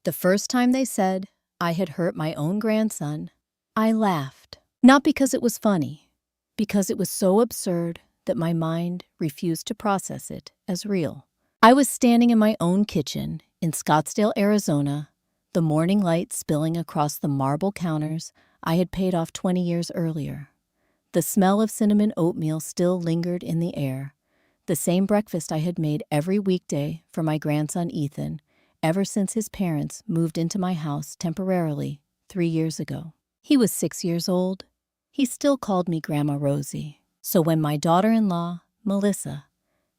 The first time they said I had hurt my own grandson, I laughed. Not because it was funny, because it was so absurd that my mind refused to process it as real. I was standing in my own kitchen in Scottsdale, Arizona, the morning light spilling across the marble counters I had paid off 20 years earlier. The smell of cinnamon oatmeal still lingered in the air, the same breakfast I had made every weekday for my grandson Ethan ever since his parents moved into my house temporarily 3 years ago. He was 6 years old. He still called me Grandma Rosie. So when my daughter-in-law, Melissa,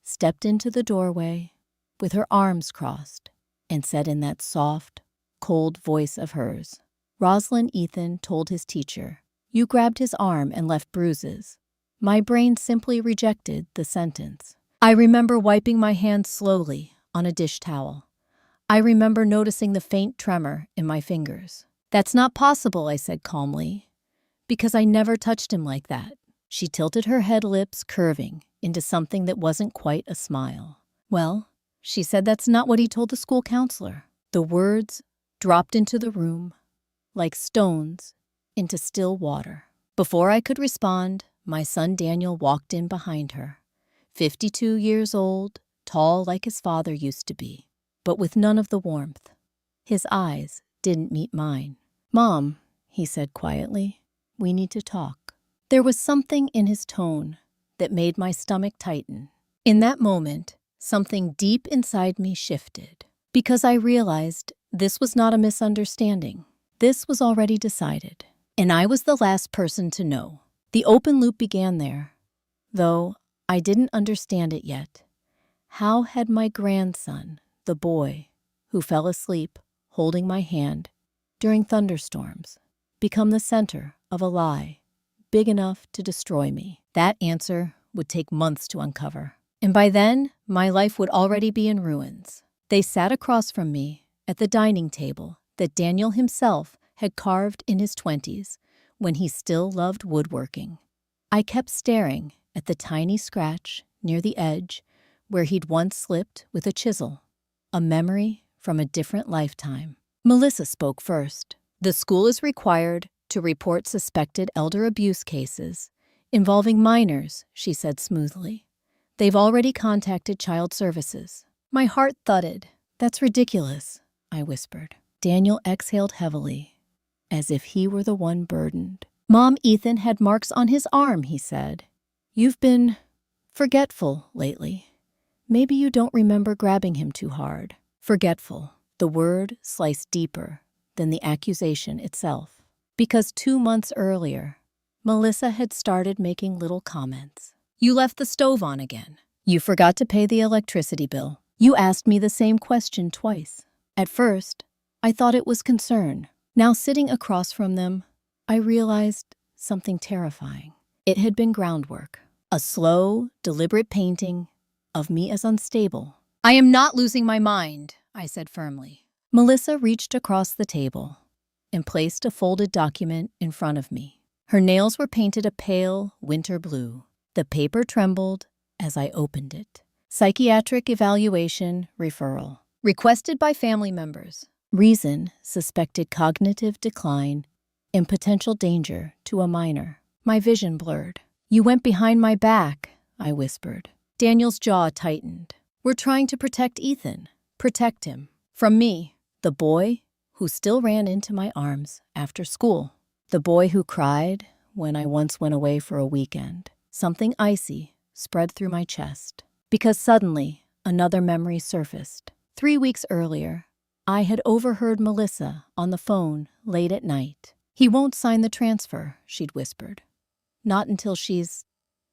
stepped into the doorway with her arms crossed and said in that soft, cold voice of hers, "Rosalind, Ethan told his teacher, you grabbed his arm and left bruises," my brain simply rejected the sentence. I remember wiping my hands slowly on a dish towel. I remember noticing the faint tremor in my fingers. "That's not possible," I said calmly, "because I never touched him like that." She tilted her head, lips curving into something that wasn't quite a smile. "Well," she said, "that's not what he told the school counselor." The words dropped into the room like stones into still water. Before I could respond, my son Daniel walked in behind her. 52 years old, tall like his father used to be, but with none of the warmth. His eyes didn't meet mine. "Mom," he said quietly, "we need to talk." There was something in his tone that made my stomach tighten. In that moment, something deep inside me shifted, because I realized this was not a misunderstanding. This was already decided, and I was the last person to know. The open loop began there, though I didn't understand it yet. How had my grandson, the boy who fell asleep holding my hand during thunderstorms, become the center of a lie big enough to destroy me? That answer would take months to uncover, and by then, my life would already be in ruins. They sat across from me at the dining table that Daniel himself had carved in his 20s when he still loved woodworking. I kept staring at the tiny scratch near the edge where he'd once slipped with a chisel, a memory from a different lifetime. Melissa spoke first. "The school is required to report suspected elder abuse cases involving minors," she said smoothly. "They've already contacted child services." My heart thudded. "That's ridiculous," I whispered. Daniel exhaled heavily, as if he were the one burdened. "Mom, Ethan had marks on his arm," he said. "You've been forgetful lately. Maybe you don't remember grabbing him too hard." Forgetful. The word sliced deeper than the accusation itself. Because 2 months earlier, Melissa had started making little comments. "You left the stove on again. You forgot to pay the electricity bill. You asked me the same question twice." At first, I thought it was concern. Now, sitting across from them, I realized something terrifying. It had been groundwork. A slow, deliberate painting of me as unstable. "I am not losing my mind," I said firmly. Melissa reached across the table and placed a folded document in front of me. Her nails were painted a pale winter blue. The paper trembled as I opened it. "Psychiatric evaluation referral. Requested by family members. Reason, suspected cognitive decline and potential danger to a minor." My vision blurred. "You went behind my back," I whispered. Daniel's jaw tightened. "We're trying to protect Ethan. Protect him. From me, the boy who still ran into my arms after school. The boy who cried when I once went away for a weekend." Something icy spread through my chest, because suddenly another memory surfaced. 3 weeks earlier, I had overheard Melissa on the phone late at night. "He won't sign the transfer," she'd whispered. "Not until she's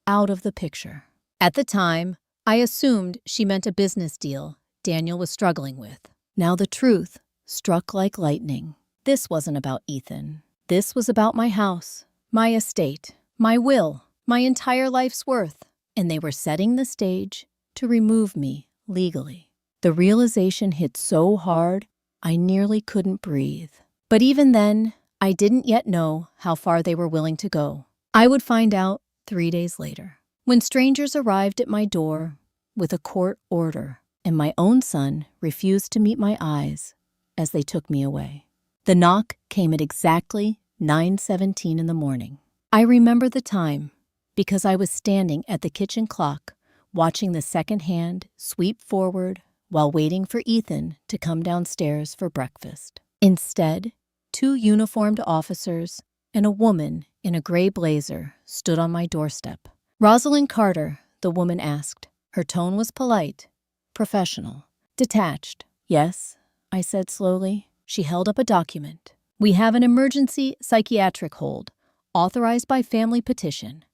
out of the picture." At the time, I assumed she meant a business deal Daniel was struggling with. Now the truth struck like lightning. This wasn't about Ethan. This was about my house, my estate, my will, my entire life's worth. And they were setting the stage to remove me legally. The realization hit so hard, I nearly couldn't breathe. But even then, I didn't yet know how far they were willing to go. I would find out 3 days later, when strangers arrived at my door with a court order, and my own son refused to meet my eyes as they took me away. The knock came at exactly 9:17 in the morning. I remember the time because I was standing at the kitchen clock watching the second hand sweep forward while waiting for Ethan to come downstairs for breakfast. Instead, two uniformed officers and a woman in a gray blazer stood on my doorstep. "Rosalind Carter," the woman asked. Her tone was polite, professional, detached. "Yes," I said slowly. She held up a document. "We have an emergency psychiatric hold, authorized by family petition,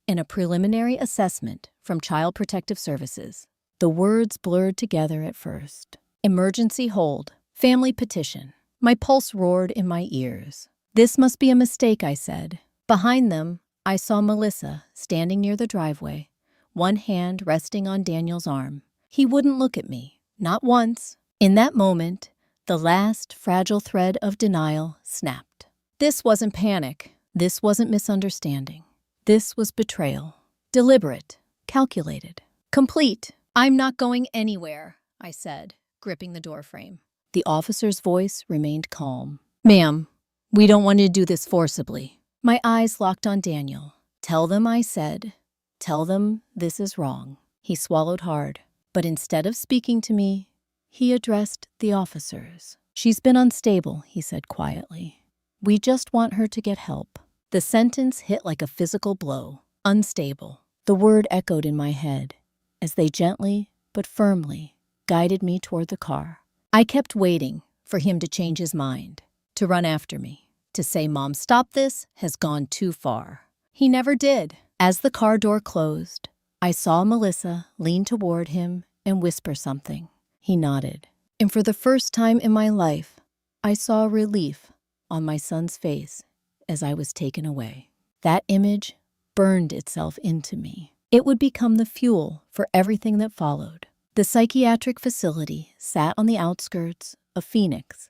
and a preliminary assessment from Child Protective Services." The words blurred together at first. Emergency hold, family petition. My pulse roared in my ears. "This must be a mistake," I said. Behind them, I saw Melissa standing near the driveway, one hand resting on Daniel's arm. He wouldn't look at me, not once. In that moment, the last fragile thread of denial snapped. This wasn't panic. This wasn't misunderstanding. This was betrayal. Deliberate, calculated, complete. "I'm not going anywhere," I said, gripping the doorframe. The officer's voice remained calm. "Ma'am, we don't want to do this forcibly." My eyes locked on Daniel. "Tell them," I said. "Tell them this is wrong." He swallowed hard, but instead of speaking to me, he addressed the officers. "She's been unstable," he said quietly. "We just want her to get help." The sentence hit like a physical blow. Unstable. The word echoed in my head as they gently but firmly guided me toward the car. I kept waiting for him to change his mind, to run after me, to say, "Mom, stop this, has gone too far." He never did. As the car door closed, I saw Melissa lean toward him and whisper something. He nodded. And for the first time in my life, I saw relief on my son's face as I was taken away. That image burned itself into me. It would become the fuel for everything that followed. The psychiatric facility sat on the outskirts of Phoenix,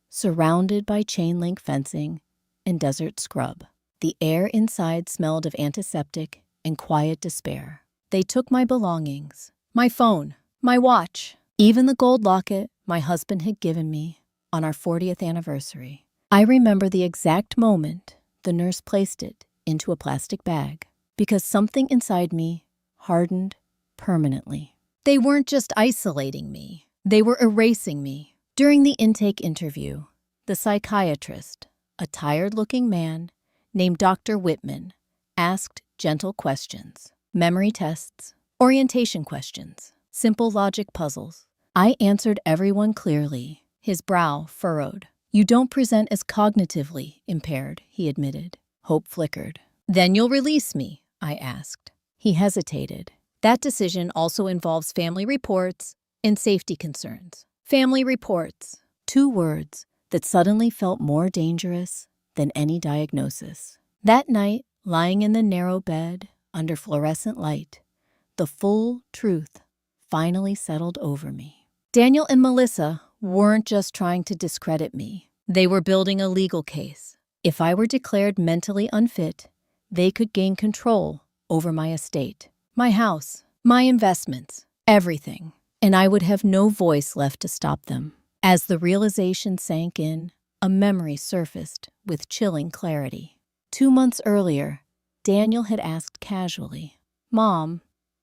surrounded by chain-link fencing and desert scrub. The air inside smelled of antiseptic and quiet despair. They took my belongings, my phone, my watch, even the gold locket my husband had given me on our 40th anniversary. I remember the exact moment the nurse placed it into a plastic bag, because something inside me hardened permanently. They weren't just isolating me. They were erasing me. During the intake interview, the psychiatrist, a tired-looking man named Dr. Whitman, asked gentle questions, memory tests, orientation questions, simple logic puzzles. I answered everyone clearly, his brow furrowed. "You don't present as cognitively impaired," he admitted. Hope flickered. "Then you'll release me?" I asked. He hesitated. "That decision also involves family reports and safety concerns." Family reports. Two words that suddenly felt more dangerous than any diagnosis. That night, lying in the narrow bed under fluorescent light, the full truth finally settled over me. Daniel and Melissa weren't just trying to discredit me. They were building a legal case. If I were declared mentally unfit, they could gain control over my estate, my house, my investments, everything, and I would have no voice left to stop them. As the realization sank in, a memory surfaced with chilling clarity. 2 months earlier, Daniel had asked casually, "Mom,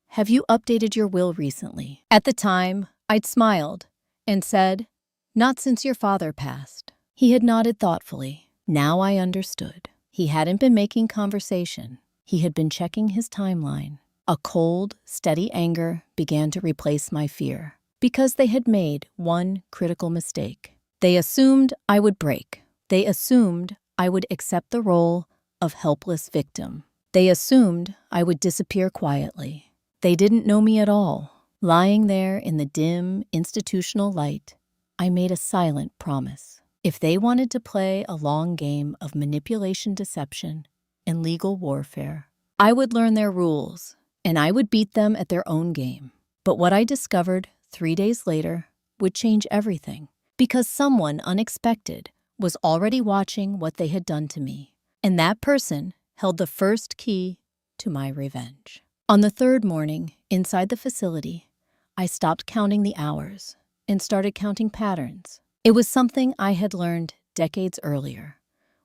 have you updated your will recently?" At the time, I'd smiled and said, "Not since your father passed." He had nodded thoughtfully. Now I understood. He hadn't been making conversation. He had been checking his timeline. A cold, steady anger began to replace my fear, because they had made one critical mistake. They assumed I would break. They assumed I would accept the role of helpless victim. They assumed I would disappear quietly. They didn't know me at all. Lying there in the dim, institutional light, I made a silent promise. If they wanted to play a long game of manipulation, deception, and legal warfare, I would learn their rules, and I would beat them at their own game. But what I discovered 3 days later would change everything, because someone unexpected was already watching what they had done to me, and that person held the first key to my revenge. On the third morning, inside the facility, I stopped counting the hours and started counting patterns. It was something I had learned decades earlier,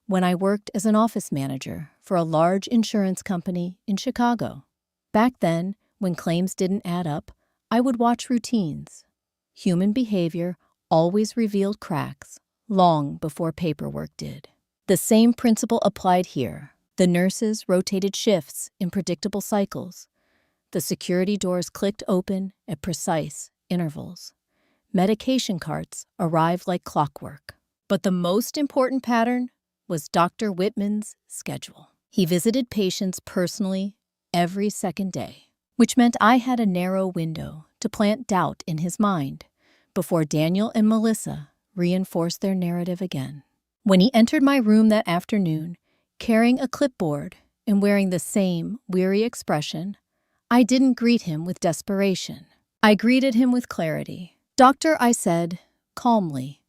when I worked as an office manager for a large insurance company in Chicago. Back then, when claims didn't add up, I would watch routines. Human behavior always revealed cracks long before paperwork did. The same principle applied here. The nurses rotated shifts in predictable cycles. The security doors clicked open at precise intervals. Medication carts arrived like clockwork. But the most important pattern was Dr. Whitman's schedule. He visited patients personally every second day, which meant I had a narrow window to plant doubt in his mind before Daniel and Melissa reinforced their narrative again. When he entered my room that afternoon, carrying a clipboard and wearing the same weary expression, I didn't greet him with desperation. I greeted him with clarity. "Doctor," I said, calmly,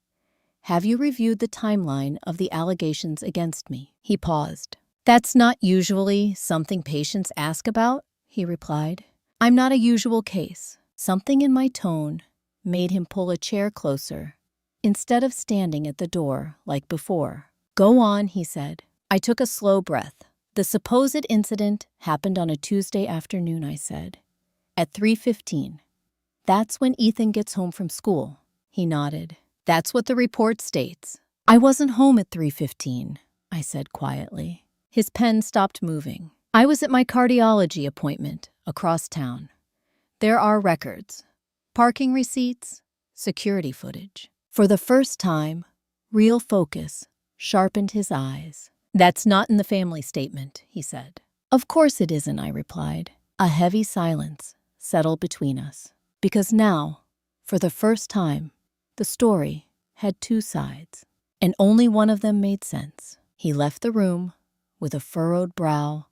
"have you reviewed the timeline of the allegations against me?" He paused. "That's not usually something patients ask about," he replied. "I'm not a usual case." Something in my tone made him pull a chair closer, instead of standing at the door like before. "Go on," he said. I took a slow breath. "The supposed incident happened on a Tuesday afternoon," I said, "at 3:15. That's when Ethan gets home from school." He nodded. "That's what the report states." "I wasn't home at 3:15, I said quietly. His pen stopped moving. "I was at my cardiology appointment across town. There are records, parking receipts, security footage." For the first time, real focus sharpened his eyes. "That's not in the family statement," he said. "Of course it isn't," I replied. A heavy silence settled between us, because now, for the first time, the story had two sides, and only one of them made sense. He left the room with a furrowed brow,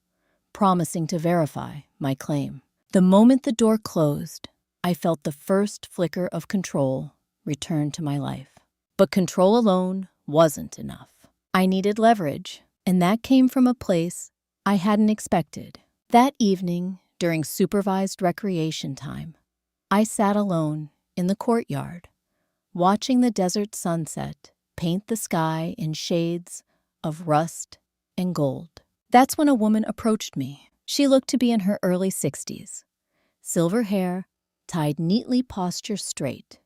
promising to verify my claim. The moment the door closed, I felt the first flicker of control return to my life. But control alone wasn't enough. I needed leverage, and that came from a place I hadn't expected. That evening, during supervised recreation time, I sat alone in the courtyard, watching the desert sunset paint the sky in shades of rust and gold. That's when a woman approached me. She looked to be in her early 60s. Silver hair, tied neatly posture straight,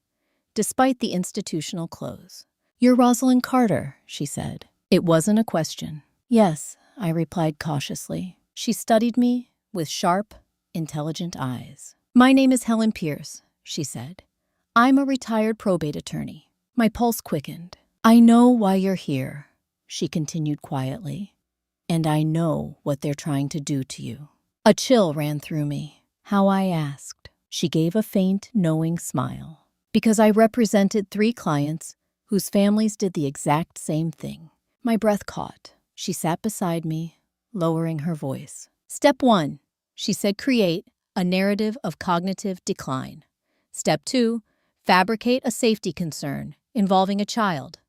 despite the institutional clothes. "You're Rosalind Carter," she said. It wasn't a question. "Yes," I replied cautiously. She studied me with sharp, intelligent eyes. "My name is Helen Pierce," she said. "I'm a retired probate attorney." My pulse quickened. "I know why you're here," she continued quietly, "and I know what they're trying to do to you." A chill ran through me. "How?" I asked. She gave a faint, knowing smile. "Because I represented 3 clients whose families did the exact same thing." My breath caught. She sat beside me, lowering her voice. "Step 1, she said, create a narrative of cognitive decline. Step 2, fabricate a safety concern involving a child.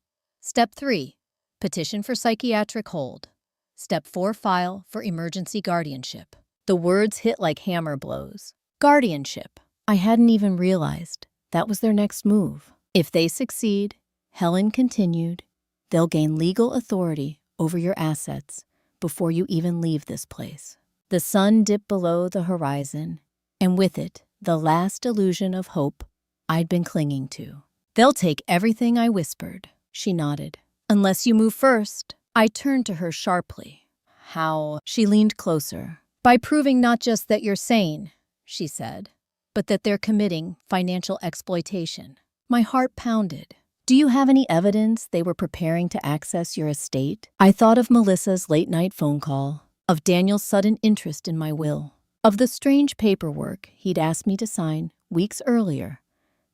Step 3, petition for psychiatric hold. Step 4, file for emergency guardianship." The words hit like hammer blows. Guardianship. I hadn't even realized that was their next move. "If they succeed," Helen continued, "they'll gain legal authority over your assets before you even leave this place." The sun dipped below the horizon, and with it, the last illusion of hope I'd been clinging to. "They'll take everything," I whispered. She nodded. "Unless you move first." I turned to her sharply. "How?" She leaned closer. "By proving not just that you're sane," she said, "but that they're committing financial exploitation." My heart pounded. "Do you have any evidence they were preparing to access your estate?" I thought of Melissa's late-night phone call, of Daniel's sudden interest in my will, of the strange paperwork he'd asked me to sign weeks earlier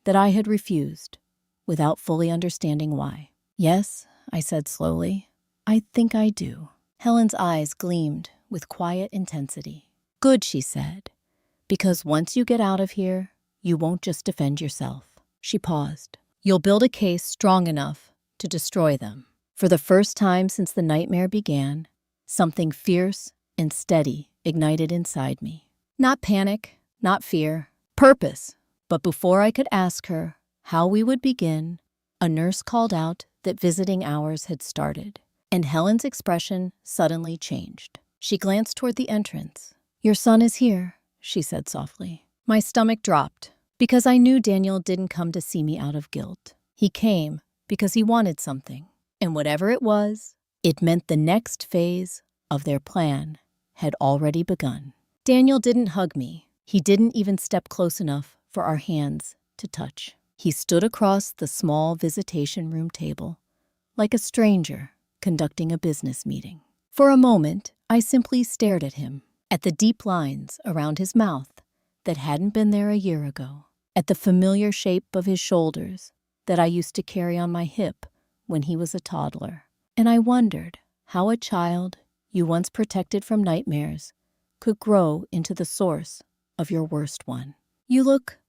that I had refused, without fully understanding why. "Yes," I said slowly, "I think I do." Helen's eyes gleamed with quiet intensity. "Good," she said, "because once you get out of here, you won't just defend yourself." She paused. "You'll build a case strong enough to destroy them." For the first time since the nightmare began, something fierce and steady ignited inside me. Not panic, not fear, purpose. But before I could ask her how we would begin, A nurse called out that visiting hours had started, and Helen's expression suddenly changed. She glanced toward the entrance. "Your son is here," she said softly. My stomach dropped, because I knew Daniel didn't come to see me out of guilt. He came because he wanted something, and whatever it was, it meant the next phase of their plan had already begun. Daniel didn't hug me. He didn't even step close enough for our hands to touch. He stood across the small visitation room table, like a stranger conducting a business meeting. For a moment, I simply stared at him, at the deep lines around his mouth that hadn't been there a year ago, at the familiar shape of his shoulders that I used to carry on my hip when he was a toddler. And I wondered how a child you once protected from nightmares could grow into the source of your worst one. "You look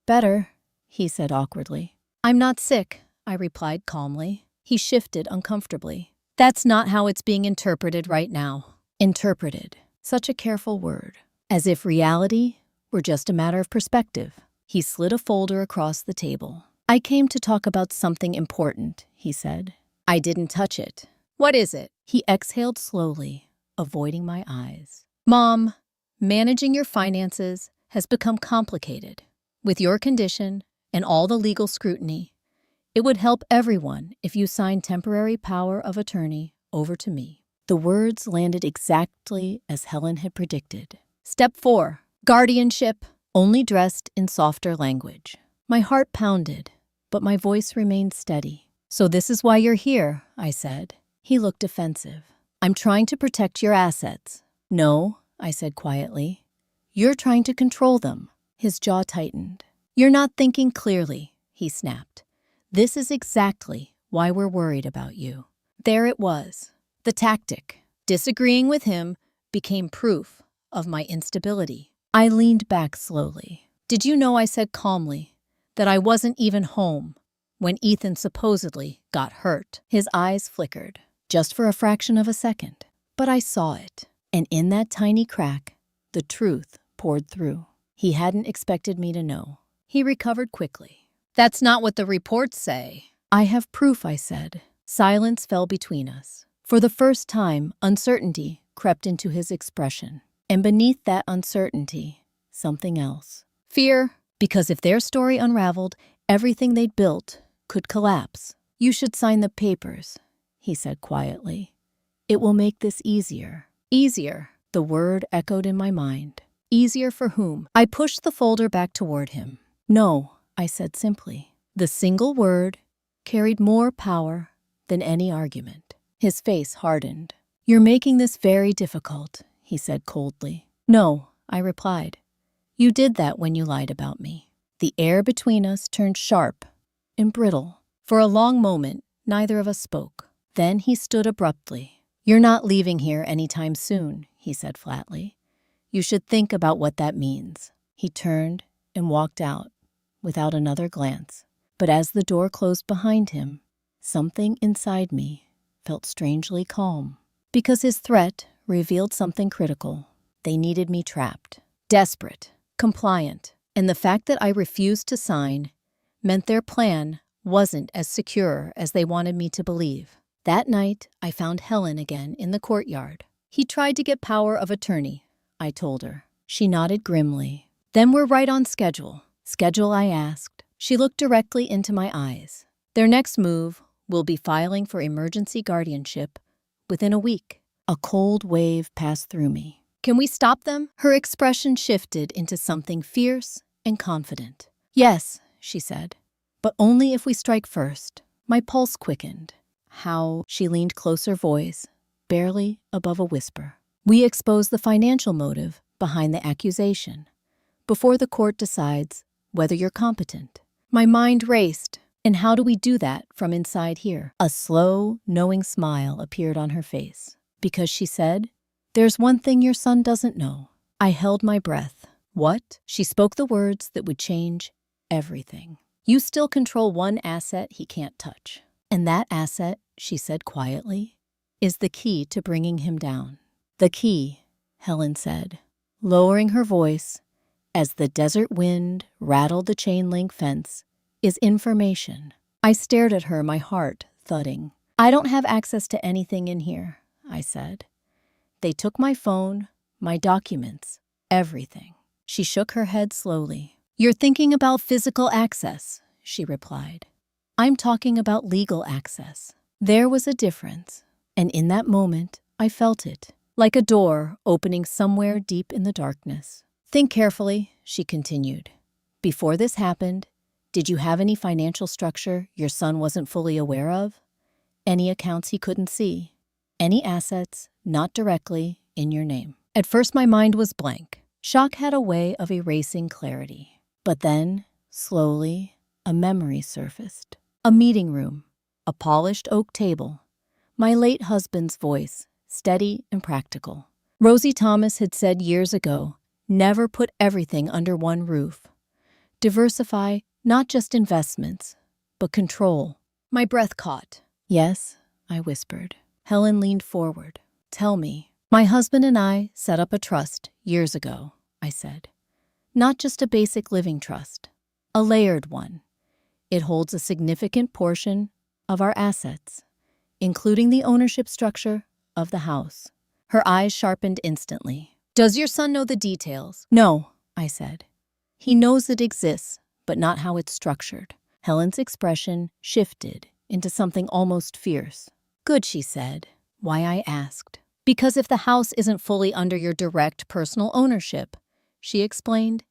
better," he said awkwardly. "I'm not sick," I replied calmly. He shifted uncomfortably. "That's not how it's being interpreted right now." Interpreted. Such a careful word. As if reality were just a matter of perspective. He slid a folder across the table. "I came to talk about something important," he said. I didn't touch it. "What is it?" He exhaled slowly, avoiding my eyes. "Mom, managing your finances has become complicated. With your condition and all the legal scrutiny, it would help everyone if you signed temporary power of attorney over to me." The words landed exactly as Helen had predicted. "Step 4, guardianship," only dressed in softer language. My heart pounded, but my voice remained steady. "So this is why you're here," I said. He looked defensive. "I'm trying to protect your assets." "No," I said quietly. "You're trying to control them." His jaw tightened. "You're not thinking clearly," he snapped. "This is exactly why we're worried about you." There it was. The tactic. Disagreeing with him became proof of my instability. I leaned back slowly. "Did you know," I said calmly, "that I wasn't even home when Ethan supposedly got hurt?" His eyes flickered, just for a fraction of a second. But I saw it, and in that tiny crack, the truth poured through. He hadn't expected me to know. He recovered quickly. "That's not what the reports say." "I have proof," I said. Silence fell between us. For the first time, uncertainty crept into his expression. And beneath that uncertainty, something else. Fear. Because if their story unraveled, everything they'd built could collapse. "You should sign the papers," he said quietly. "It will make this easier." Easier. The word echoed in my mind. Easier for whom? I pushed the folder back toward him. "No," I said simply. The single word carried more power than any argument. His face hardened. "You're making this very difficult," he said coldly. "No," I replied. "You did that when you lied about me." The air between us turned sharp and brittle. For a long moment, neither of us spoke. Then he stood abruptly. "You're not leaving here anytime soon," he said flatly. "You should think about what that means." He turned and walked out without another glance. But as the door closed behind him, something inside me felt strangely calm. Because his threat revealed something critical. They needed me trapped, desperate, compliant. And the fact that I refused to sign meant their plan wasn't as secure as they wanted me to believe. That night, I found Helen again in the courtyard. "He tried to get power of attorney," I told her. She nodded grimly. "Then we're right on schedule." "Schedule?" I asked. She looked directly into my eyes. "Their next move will be filing for emergency guardianship within a week." A cold wave passed through me. "Can we stop them?" Her expression shifted into something fierce and confident. "Yes," she said, "but only if we strike first." My pulse quickened. "How?" She leaned closer, voice barely above a whisper. "We expose the financial motive behind the accusation before the court decides whether you're competent." My mind raced. "And how do we do that from inside here?" A slow, knowing smile appeared on her face. "Because," she said, "there's one thing your son doesn't know." I held my breath. "What?" She spoke the words that would change everything. "You still control one asset he can't touch. And that asset," she said quietly, "is the key to bringing him down." "The key," Helen said, lowering her voice as the desert wind rattled the chain link fence, "is information." I stared at her, my heart thudding. I don't have access to anything in here, I said. They took my phone, my documents, everything. She shook her head slowly. You're thinking about physical access, she replied. I'm talking about legal access. There was a difference, and in that moment, I felt it, like a door opening somewhere deep in the darkness. Think carefully, she continued. Before this happened, did you have any financial structure your son wasn't fully aware of? Any accounts he couldn't see? Any assets not directly in your name? At first, my mind was blank. Shock had a way of erasing clarity. But then, slowly, a memory surfaced. A meeting room, a polished oak table, my late husband's voice, steady and practical. Rosie Thomas had said years ago, never put everything under one roof. Diversify not just investments, but control. My breath caught. Yes, I whispered. Helen leaned forward. Tell me. My husband and I set up a trust years ago, I said. Not just a basic living trust, a layered one. It holds a significant portion of our assets, including the ownership structure of the house. Her eyes sharpened instantly. Does your son know the details? No, I said. He knows it exists, but not how it's structured. Helen's expression shifted into something almost fierce. Good, she said. Why, I asked. Because if the house isn't fully under your direct personal ownership, she explained,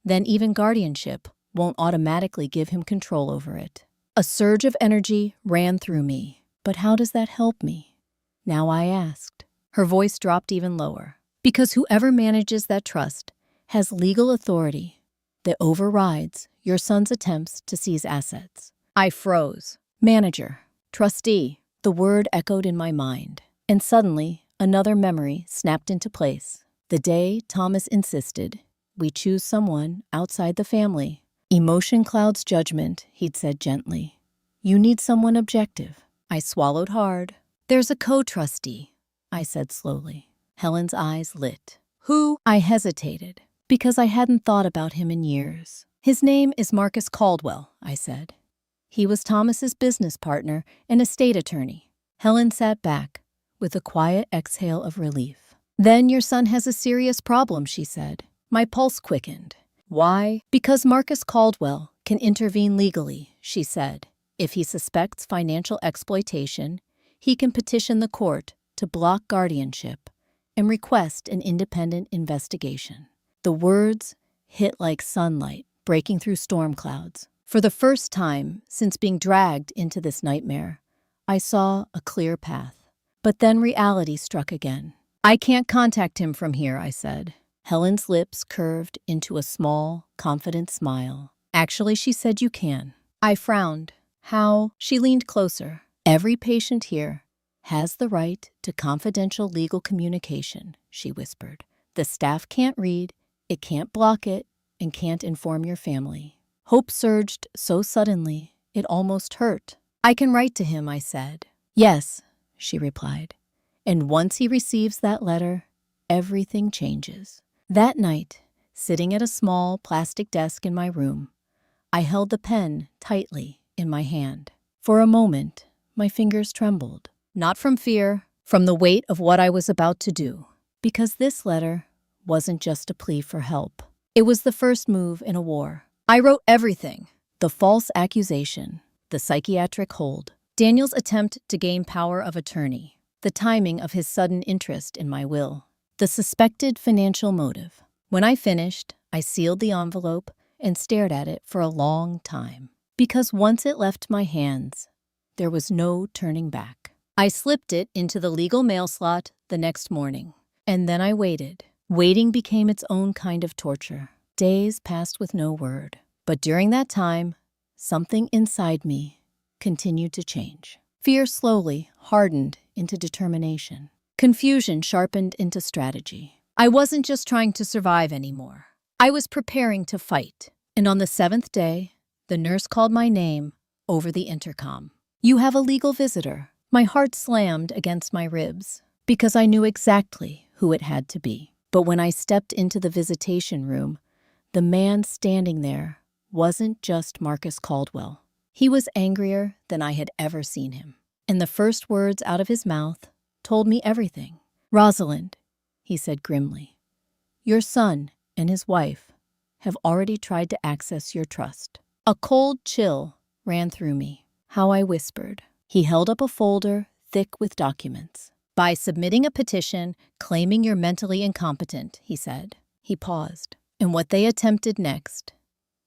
then even guardianship won't automatically give him control over it. A surge of energy ran through me. But how does that help me? Now I asked. Her voice dropped even lower. Because whoever manages that trust has legal authority that overrides your son's attempts to seize assets. I froze. Manager, trustee, the word echoed in my mind. And suddenly, another memory snapped into place. The day Thomas insisted we choose someone outside the family. Emotion clouds judgment, he'd said gently. You need someone objective. I swallowed hard. There's a co-trustee, I said slowly. Helen's eyes lit. Who? I hesitated, because I hadn't thought about him in years. His name is Marcus Caldwell, I said. He was Thomas's business partner and estate attorney. Helen sat back, with a quiet exhale of relief. Then your son has a serious problem, she said. My pulse quickened. Why? Because Marcus Caldwell can intervene legally, she said. If he suspects financial exploitation, he can petition the court to block guardianship and request an independent investigation. The words hit like sunlight breaking through storm clouds. For the first time since being dragged into this nightmare, I saw a clear path. But then reality struck again. I can't contact him from here, I said. Helen's lips curved into a small, confident smile. Actually, she said you can. I frowned. How? She leaned closer. Every patient here has the right to confidential legal communication, she whispered. The staff can't read, it can't block it, and can't inform your family. Hope surged so suddenly, it almost hurt. I can write to him, I said. Yes, she replied. And once he receives that letter, everything changes. That night, sitting at a small plastic desk in my room, I held the pen tightly in my hand. For a moment, my fingers trembled. Not from fear, from the weight of what I was about to do. Because this letter wasn't just a plea for help. It was the first move in a war. I wrote everything. The false accusation, the psychiatric hold, Daniel's attempt to gain power of attorney, the timing of his sudden interest in my will, the suspected financial motive. When I finished, I sealed the envelope and stared at it for a long time. Because once it left my hands, there was no turning back. I slipped it into the legal mail slot the next morning. And then I waited. Waiting became its own kind of torture. Days passed with no word. But during that time, something inside me continued to change. Fear slowly hardened into determination. Confusion sharpened into strategy. I wasn't just trying to survive anymore. I was preparing to fight. And on the 7th day, the nurse called my name over the intercom. You have a legal visitor. My heart slammed against my ribs because I knew exactly who it had to be. But when I stepped into the visitation room, the man standing there wasn't just Marcus Caldwell. He was angrier than I had ever seen him, and the first words out of his mouth told me everything. "Rosalind," he said grimly, "your son and his wife have already tried to access your trust." A cold chill ran through me. How I whispered. He held up a folder thick with documents. "By submitting a petition claiming you're mentally incompetent," he said. He paused. "And what they attempted next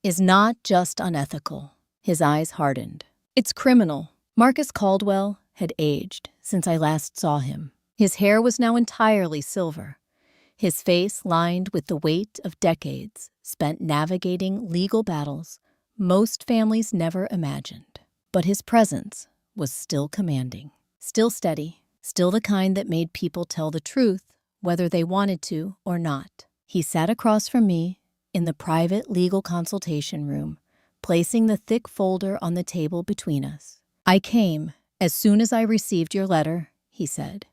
is not just unethical." His eyes hardened. "It's criminal." Marcus Caldwell had aged since I last saw him. His hair was now entirely silver, his face lined with the weight of decades spent navigating legal battles most families never imagined. But his presence was still commanding, still steady, still the kind that made people tell the truth whether they wanted to or not. He sat across from me in the private legal consultation room, placing the thick folder on the table between us. "I came as soon as I received your letter," he said,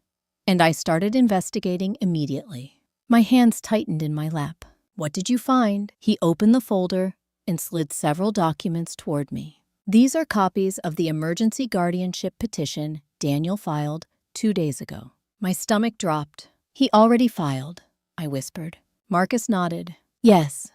"and I started investigating immediately." My hands tightened in my lap. "What did you find?" He opened the folder and slid several documents toward me. "These are copies of the emergency guardianship petition Daniel filed 2 days ago." My stomach dropped. "He already filed," I whispered. Marcus nodded. "Yes,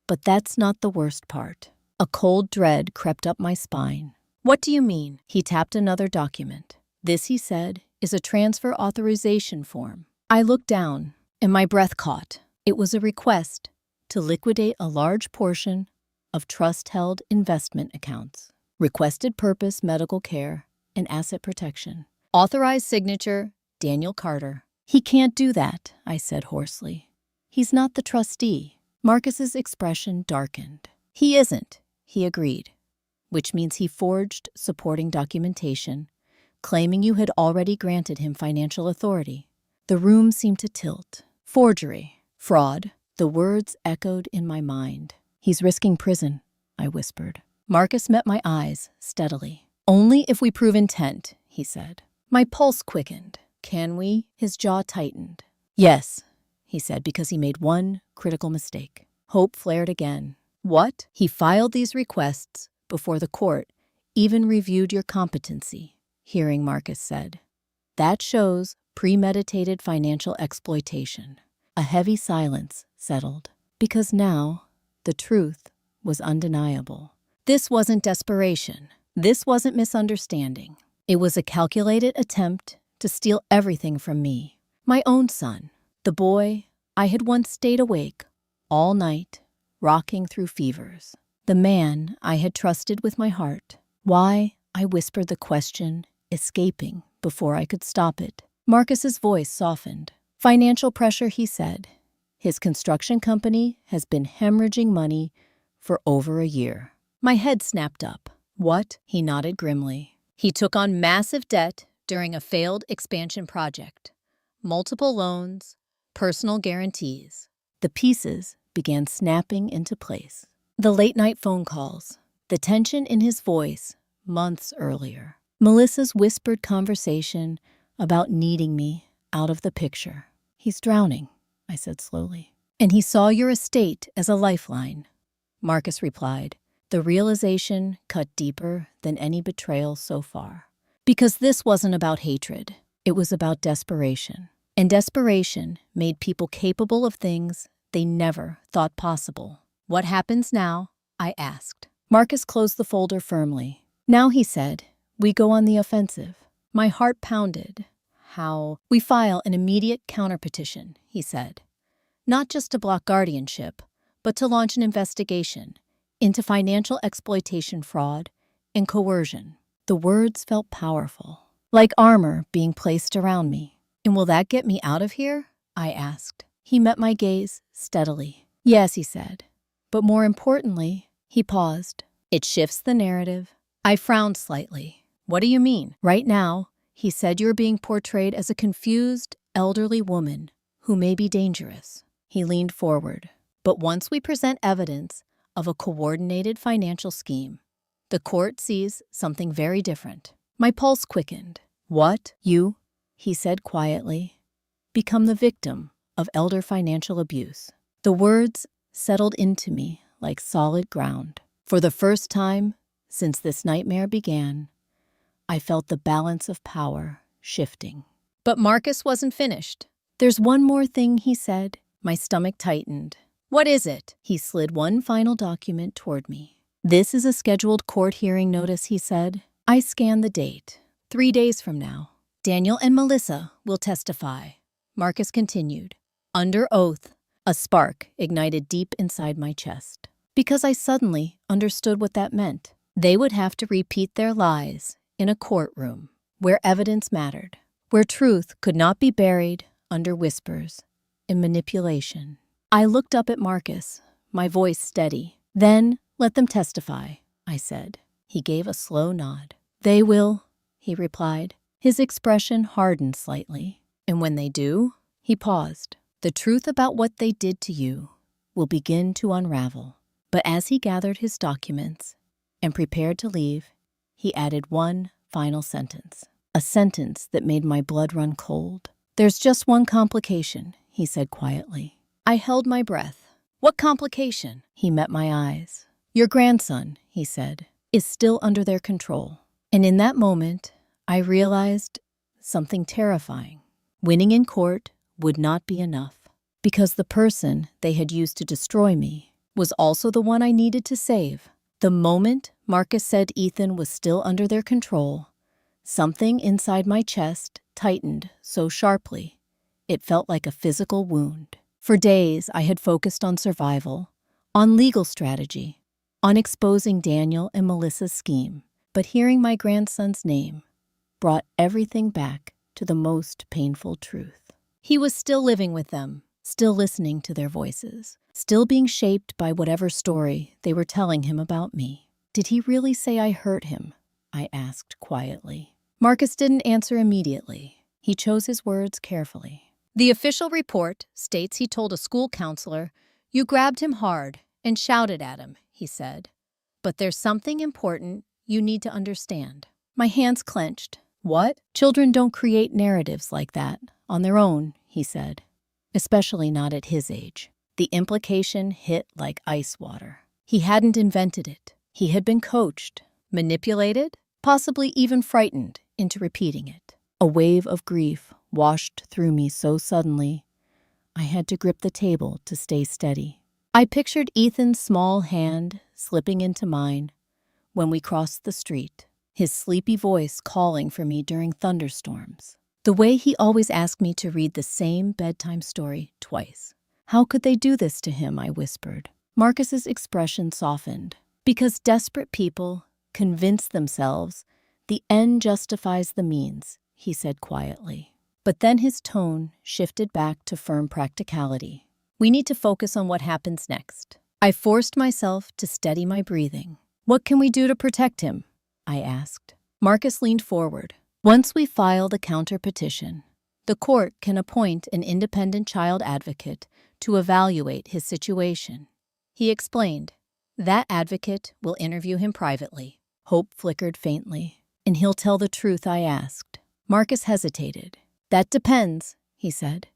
but that's not the worst part." A cold dread crept up my spine. "What do you mean?" He tapped another document. "This," he said, "is a transfer authorization form." I looked down, and my breath caught. It was a request to liquidate a large portion of trust-held investment accounts. Requested purpose medical care and asset protection. Authorized signature, Daniel Carter. "He can't do that," I said hoarsely. "He's not the trustee." Marcus's expression darkened. "He isn't," he agreed, "which means he forged supporting documentation, claiming you had already granted him financial authority." The room seemed to tilt. "Forgery, fraud," the words echoed in my mind. "He's risking prison," I whispered. Marcus met my eyes steadily. "Only if we prove intent," he said. My pulse quickened. "Can we?" His jaw tightened. "Yes," he said, because he made one critical mistake. Hope flared again. "What?" "He filed these requests before the court even reviewed your competency," hearing Marcus said. "That shows premeditated financial exploitation." A heavy silence settled, because now the truth was undeniable. This wasn't desperation. This wasn't misunderstanding. It was a calculated attempt to steal everything from me. My own son, the boy I had once stayed awake all night, rocking through fevers. The man I had trusted with my heart. "Why?" I whispered the question, escaping before I could stop it. Marcus's voice softened. "Financial pressure," he said. "His construction company has been hemorrhaging money for over a year." My head snapped up. "What?" He nodded grimly. "He took on massive debt during a failed expansion project. Multiple loans, personal guarantees." The pieces began snapping into place. The late-night phone calls, the tension in his voice months earlier. Melissa's whispered conversation about needing me out of the picture. "He's drowning," I said slowly. "And he saw your estate as a lifeline," Marcus replied. The realization cut deeper than any betrayal so far. Because this wasn't about hatred. It was about desperation. And desperation made people capable of things they never thought possible. "What happens now?" I asked. Marcus closed the folder firmly. "Now," he said, "we go on the offensive." My heart pounded. "How?" "We file an immediate counterpetition," he said. "Not just to block guardianship, but to launch an investigation into financial exploitation, fraud, and coercion." The words felt powerful, like armor being placed around me. "And will that get me out of here?" I asked. He met my gaze steadily. "Yes," he said. "But more importantly," he paused, "it shifts the narrative." I frowned slightly. "What do you mean?" "Right now," he said, "you're being portrayed as a confused, elderly woman who may be dangerous." He leaned forward. "But once we present evidence of a coordinated financial scheme, the court sees something very different." My pulse quickened. "What?" "You," he said quietly, "become the victim of elder financial abuse." The words settled into me like solid ground. For the first time Since this nightmare began, I felt the balance of power shifting. But Marcus wasn't finished. "There's one more thing," he said. My stomach tightened. "What is it?" He slid one final document toward me. "This is a scheduled court hearing notice," he said. I scanned the date. 3 days from now, Daniel and Melissa will testify. Marcus continued. Under oath, a spark ignited deep inside my chest. Because I suddenly understood what that meant. They would have to repeat their lies in a courtroom where evidence mattered, where truth could not be buried under whispers and manipulation. I looked up at Marcus, my voice steady. "Then let them testify," I said. He gave a slow nod. "They will," he replied. His expression hardened slightly. "And when they do," he paused, "the truth about what they did to you will begin to unravel." But as he gathered his documents and prepared to leave, he added one final sentence, a sentence that made my blood run cold. "There's just one complication," he said quietly. I held my breath. "What complication?" He met my eyes. "Your grandson," he said, "is still under their control." And in that moment, I realized something terrifying. Winning in court would not be enough, because the person they had used to destroy me was also the one I needed to save. The moment Marcus said Ethan was still under their control, something inside my chest tightened so sharply, it felt like a physical wound. For days, I had focused on survival, on legal strategy, on exposing Daniel and Melissa's scheme. But hearing my grandson's name brought everything back to the most painful truth. He was still living with them, still listening to their voices, still being shaped by whatever story they were telling him about me. "Did he really say I hurt him?" I asked quietly. Marcus didn't answer immediately. He chose his words carefully. "The official report states he told a school counselor, 'You grabbed him hard and shouted at him,'" he said. "But there's something important you need to understand." My hands clenched. "What?" "Children don't create narratives like that on their own," he said, "especially not at his age." The implication hit like ice water. He hadn't invented it. He had been coached, manipulated, possibly even frightened into repeating it. A wave of grief washed through me so suddenly, I had to grip the table to stay steady. I pictured Ethan's small hand slipping into mine when we crossed the street, his sleepy voice calling for me during thunderstorms. The way he always asked me to read the same bedtime story twice. "How could they do this to him?" I whispered. Marcus's expression softened. "Because desperate people convince themselves the end justifies the means," he said quietly. But then his tone shifted back to firm practicality. "We need to focus on what happens next." I forced myself to steady my breathing. "What can we do to protect him?" I asked. Marcus leaned forward. "Once we file the counter-petition, the court can appoint an independent child advocate to evaluate his situation." He explained. "That advocate will interview him privately." Hope flickered faintly. "And he'll tell the truth?" I asked. Marcus hesitated. "That depends," he said,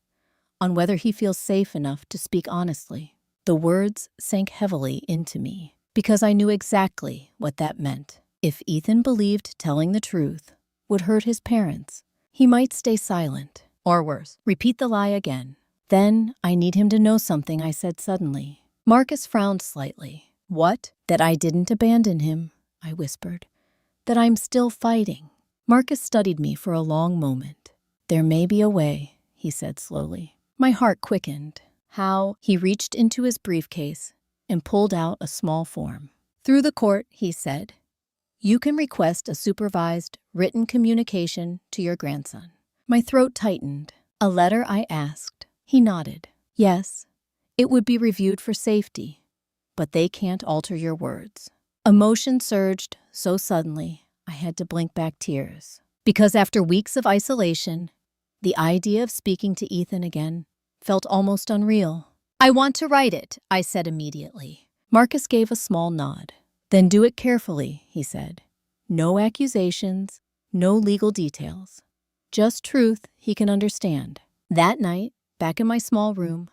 "on whether he feels safe enough to speak honestly." The words sank heavily into me, because I knew exactly what that meant. If Ethan believed telling the truth would hurt his parents, he might stay silent, or worse, repeat the lie again. "Then I need him to know something," I said suddenly. Marcus frowned slightly. "What?" "That I didn't abandon him," I whispered. "That I'm still fighting." Marcus studied me for a long moment. "There may be a way," he said slowly. My heart quickened. "How?" He reached into his briefcase and pulled out a small form. "Through the court," he said, "you can request a supervised written communication to your grandson." My throat tightened. "A letter?" I asked. He nodded. "Yes, it would be reviewed for safety, but they can't alter your words." Emotion surged so suddenly, I had to blink back tears. Because after weeks of isolation, the idea of speaking to Ethan again felt almost unreal. "I want to write it," I said immediately. Marcus gave a small nod. "Then do it carefully," he said. "No accusations, no legal details. Just truth he can understand." That night, back in my small room,